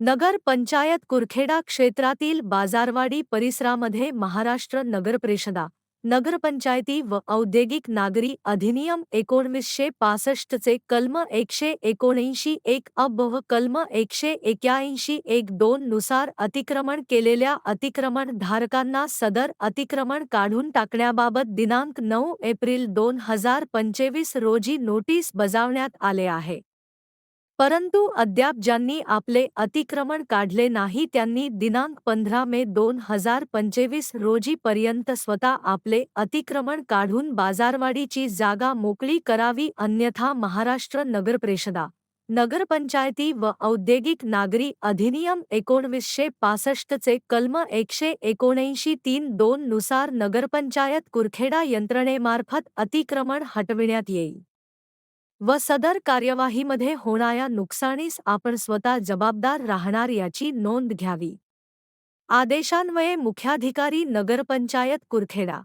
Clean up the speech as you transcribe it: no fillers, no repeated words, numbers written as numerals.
नगर पंचायत कुरखेडा क्षेत्रातील बाजारवाडी परिसरामध्ये महाराष्ट्र नगरपरिषदा, नगरपंचायती व औद्योगिक नागरी अधिनियम 1965 चे कलम 179(1) व कलम 181(1) नुसार अतिक्रमण केलेल्या अतिक्रमणधारकांना सदर अतिक्रमण काढून टाकण्याबाबत दिनांक 9 एप्रिल 2025 रोजी नोटीस बजावण्यात आले आहे. परंतु अद्याप ज्यांनी आपले अतिक्रमण काढले नाही त्यांनी दिनांक 15 मे 2025 रोजी पर्यंत स्वतः आपले अतिक्रमण काढून बाजारवाडीची जागा मोकळी करावी, अन्यथा महाराष्ट्र नगरपरिषदा, नगरपंचायती व औद्योगिक नागरी अधिनियम 1965 चे कलम 179(3) नुसार नगरपंचायत कुरखेडा यंत्रणेमार्फत अतिक्रमण हटविण्यात येईल व सदर कार्यवाहीमध्ये होणाऱ्या नुकसानीस आपण स्वतः जबाबदार राहणार याची नोंद घ्यावी. आदेशान्वये मुख्याधिकारी नगरपंचायत कुरखेडा